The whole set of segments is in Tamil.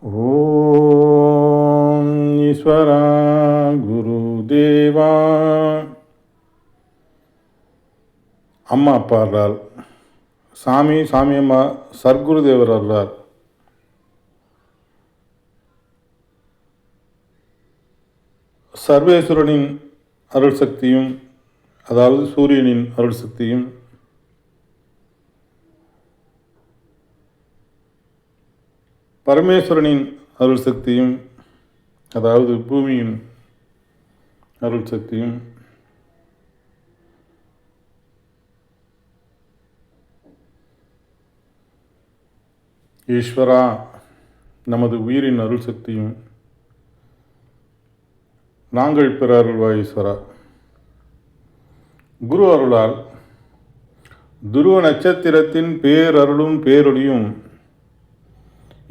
ஓம் ஈஸ்வரா குருதேவா. அம்மா பாடுறார். சாமி சாமியம்மா சர்க்குருதேவர் அருளார். சர்வேஸ்வரனின் அருள் சக்தியும், அதாவது சூரியனின் அருள் சக்தியும், பரமேஸ்வரனின் அருள் சக்தியும், அதாவது பூமியின் அருள் சக்தியும், ஈஸ்வரா நமது உயிரின் அருள் சக்தியும், நாங்கள் பெற அருள்வாய் ஈஸ்வரா. குரு அருளால் துருவ நட்சத்திரத்தின் பேரருளும் பேரொளியும்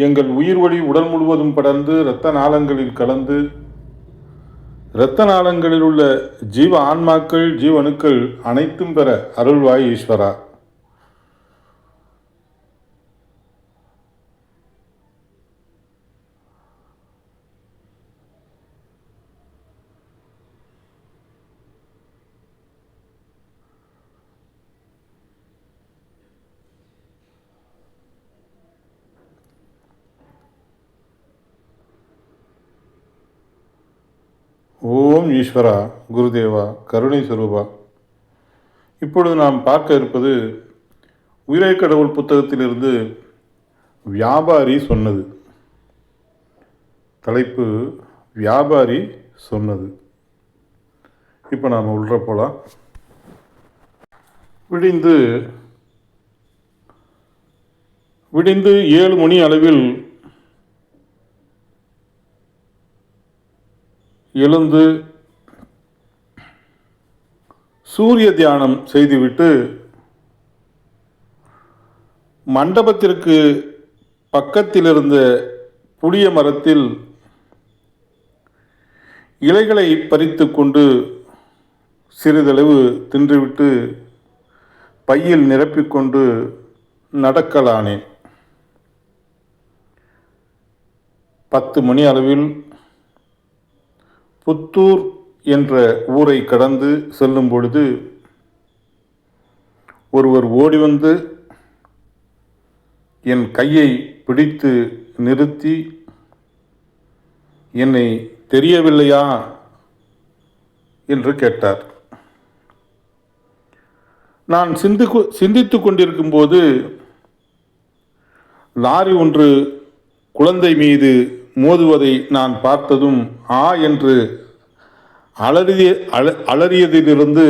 எங்கள் உயிர் ஒளி உடல் முழுவதும் படர்ந்து இரத்த நாளங்களில் கலந்து, இரத்த நாளங்களில் உள்ள ஜீவ ஆன்மாக்கள் ஜீவனுக்கள் அனைத்தும் பெற அருள்வாய் ஈஸ்வரா. ஓம் ஈஸ்வரா குருதேவா கருணை சுரூபா. இப்பொழுது நாம் பார்க்க இருப்பது உயிரை கடவுள் புத்தகத்திலிருந்து வியாபாரி சொன்னது. தலைப்பு வியாபாரி சொன்னது. இப்போ நாம் உள்ள போகலாம். விடிந்து 7 மணி அளவில் எழுந்து சூரிய தியானம் செய்துவிட்டு மண்டபத்திற்கு பக்கத்தில் இருந்த புளிய மரத்தில் இலைகளை பறித்து கொண்டு சிறிதளவு தின்றுவிட்டு பையில் நிரப்பிக்கொண்டு நடக்கலானேன். 10 மணி அளவில் புத்தூர் என்ற ஊரை கடந்து செல்லும் பொழுது ஒருவர் ஓடி வந்து என் கையை பிடித்து நிறுத்தி, என்னை தெரியவில்லையா என்று கேட்டார். நான் சிந்தித்து கொண்டிருக்கும் போது லாரி ஒன்று குழந்தை மீது மோதுவதை நான் பார்த்ததும் என்று அலறியதிலிருந்து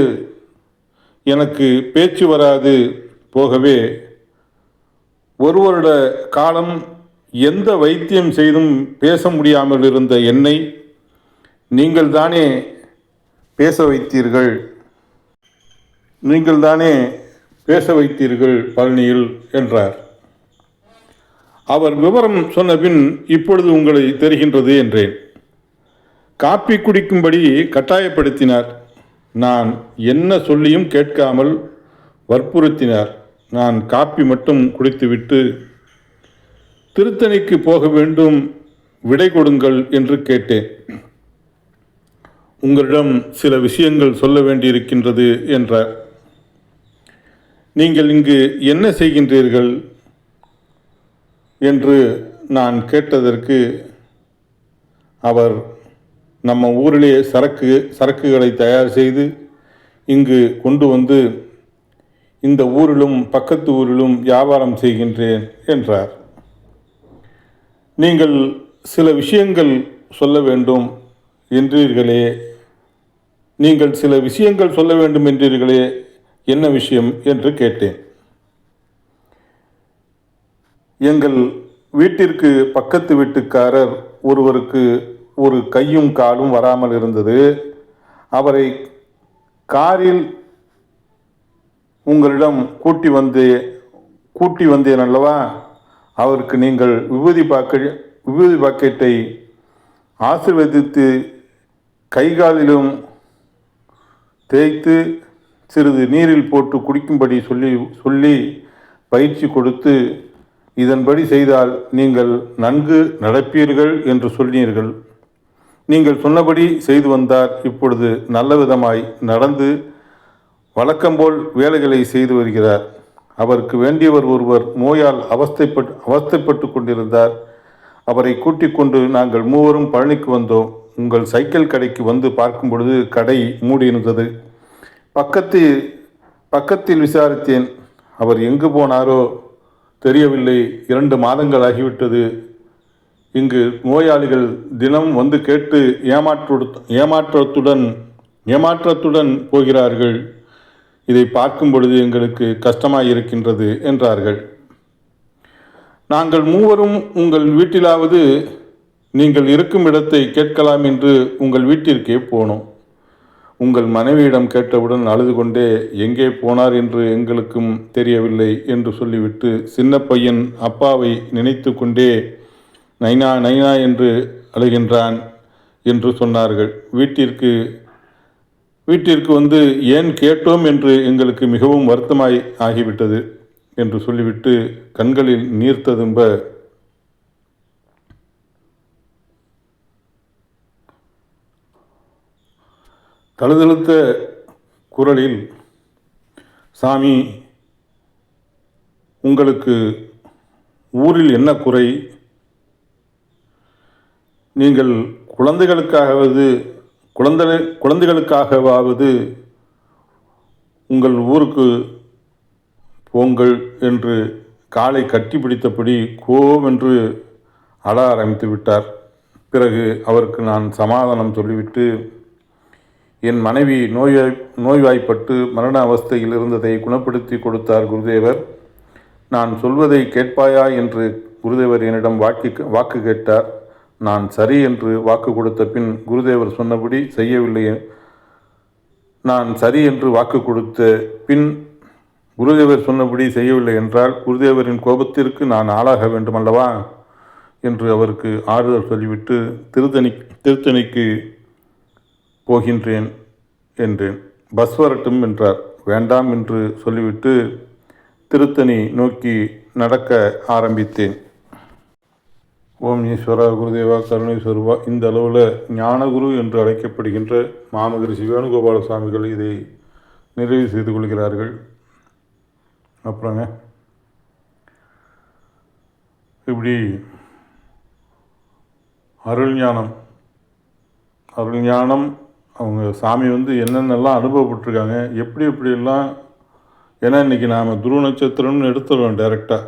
எனக்கு பேச்சு வராது போகவே, ஒரு வருட காலம் எந்த வைத்தியம் செய்தும் பேச முடியாமல் இருந்த என்னை நீங்கள் தானே பேச வைத்தீர்கள் பழனியில் என்றார். அவர் விவரம் சொன்னபின் இப்பொழுது உங்களை தெரிகின்றது என்றேன். காப்பி குடிக்கும்படி கட்டாயப்படுத்தினார். நான் என்ன சொல்லியும் கேட்காமல் வற்புறுத்தினார். நான் காப்பி மட்டும் குடித்துவிட்டு திருத்தணிக்கு போக வேண்டும், விடை கொடுங்கள் என்று கேட்டேன். உங்களிடம் சில விஷயங்கள் சொல்ல வேண்டியிருக்கின்றது என்றார். நீங்கள் இங்கு என்ன செய்கின்றீர்கள் என்று நான் கேட்டதற்கு அவர் நம்ம ஊரிலே சரக்குகளை தயார் செய்து இங்கு கொண்டு வந்து இந்த ஊரிலும் பக்கத்து ஊரிலும் வியாபாரம் செய்கின்றேன் என்றார். நீங்கள் சில விஷயங்கள் சொல்ல வேண்டும் என்றீர்களே, என்ன விஷயம் என்று கேட்டேன். எங்கள் வீட்டிற்கு பக்கத்து வீட்டுக்காரர் ஒருவருக்கு ஒரு கையும் காலும் வராமல் இருந்தது. அவரை காரில் உங்களிடம் கூட்டி வந்தேன் அல்லவா? அவருக்கு நீங்கள் விபூதி பாக்கெட்டை ஆசீர்வதித்து கைகாலிலும் தேய்த்து சிறிது நீரில் போட்டு குடிக்கும்படி சொல்லி பயிற்சி கொடுத்து இதன்படி செய்தால் நீங்கள் நன்கு நடப்பீர்கள் என்று சொன்னீர்கள். நீங்கள் சொன்னபடி செய்து வந்தார். இப்பொழுது நல்ல விதமாய் நடந்து வழக்கம்போல் வேலைகளை செய்து வருகிறார். அவருக்கு வேண்டியவர் ஒருவர் நோயால் அவஸ்தைப்பட்டு கொண்டிருந்தார். அவரை கூட்டிக் கொண்டு நாங்கள் மூவரும் பழனிக்கு வந்தோம். உங்கள் சைக்கிள் கடைக்கு வந்து பார்க்கும் பொழுது கடை மூடியிருந்தது. பக்கத்தில் விசாரித்தேன். அவர் எங்கு போனாரோ தெரியவில்லை. 2 மாதங்கள் ஆகிவிட்டது. இங்கு நோயாளிகள் தினம் வந்து கேட்டு ஏமாற்றத்துடன் போகிறார்கள். இதை பார்க்கும் பொழுது எங்களுக்கு கஷ்டமாயிருக்கின்றது என்றார்கள். நாங்கள் மூவரும் உங்கள் வீட்டிலாவது நீங்கள் இருக்கும் இடத்தை கேட்கலாம் என்று உங்கள் வீட்டிற்கே போனோம். உங்கள் மனைவியிடம் கேட்டவுடன் அழுது கொண்டே எங்கே போனார் என்று எங்களுக்கும் தெரியவில்லை என்று சொல்லிவிட்டு சின்ன பையன் அப்பாவை நினைத்து கொண்டே நைனா நைனா என்று அழுகின்றான் என்று சொன்னார்கள். வீட்டிற்கு வந்து ஏன் கேட்டோம் என்று எங்களுக்கு மிகவும் வருத்தமாய் ஆகிவிட்டது என்று சொல்லிவிட்டு கண்களில் நீர் ததும்ப தழுதழுத்த குரலில், சாமி, உங்களுக்கு ஊரில் என்ன குறை? நீங்கள் குழந்தைகளுக்காகவாவது உங்கள் ஊருக்கு போங்கள் என்று காலை கட்டி பிடித்தபடி கோவென்று அழ ஆரம்பித்து விட்டார். பிறகு அவருக்கு நான் சமாதானம் சொல்லிவிட்டு, என் மனைவி நோய்வாய்ப்பட்டு மரண அவஸ்தையில் இருந்ததை குணப்படுத்தி கொடுத்தார் குருதேவர். நான் சொல்வதை கேட்பாயா என்று குருதேவர் என்னிடம் வாக்கு கேட்டார். நான் சரி என்று வாக்கு கொடுத்த பின் குருதேவர் சொன்னபடி செய்யவில்லை. நான் சரி என்று வாக்கு கொடுத்த பின் குருதேவர் சொன்னபடி செய்யவில்லை என்றால் குருதேவரின் கோபத்திற்கு நான் ஆளாக வேண்டுமல்லவா என்று அவருக்கு ஆறுதல் சொல்லிவிட்டு திருத்தணிக்கு போகின்றேன் என்றேன். பஸ் வரட்டும் என்றார். வேண்டாம் என்று சொல்லிவிட்டு திருத்தணி நோக்கி நடக்க ஆரம்பித்தேன். ஓம் ஈஸ்வரா குருதேவா கருணை சொருவா. இந்த அளவில் ஞானகுரு என்று அழைக்கப்படுகின்ற மாமகரிஷி வேணுகோபால சுவாமிகள் இதை நிறைவு செய்து கொள்கிறார்கள். அப்புறங்க இப்படி அருள் ஞானம் அவங்க சாமி வந்து என்னென்னலாம் அனுபவப்பட்டிருக்காங்க, எப்படியெல்லாம். ஏன்னா இன்றைக்கி நாம் துருவ நட்சத்திரம்னு எடுத்துடுறோம் டைரெக்டாக.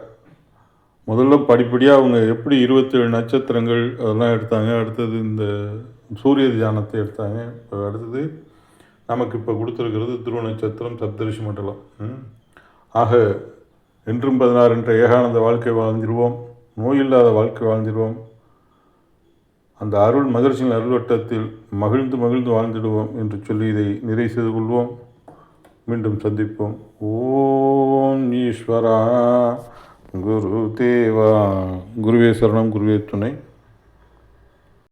முதல்ல படிப்படியாக அவங்க எப்படி 27 நட்சத்திரங்கள் அதெல்லாம் எடுத்தாங்க. அடுத்தது இந்த சூரிய தியானத்தை எடுத்தாங்க. இப்போ அடுத்தது நமக்கு இப்போ கொடுத்துருக்கிறது துருவ நட்சத்திரம், சப்தரிஷி மண்டலம். ஆக என்றும் 16 என்ற ஏகானந்த வாழ்க்கை வாழ்ந்திடுவோம். நோயில்லாத வாழ்க்கை வாழ்ந்திடுவோம். அந்த அருள் மகிழ்ச்சியின் அருள்வட்டத்தில் மகிழ்ந்து வாழ்ந்திடுவோம் என்று சொல்லி இதை நிறைவு செய்து கொள்வோம். மீண்டும் சந்திப்போம். ஓம் ஈஸ்வரா குரு தேவா. குருவே சரணம், குருவே துணை.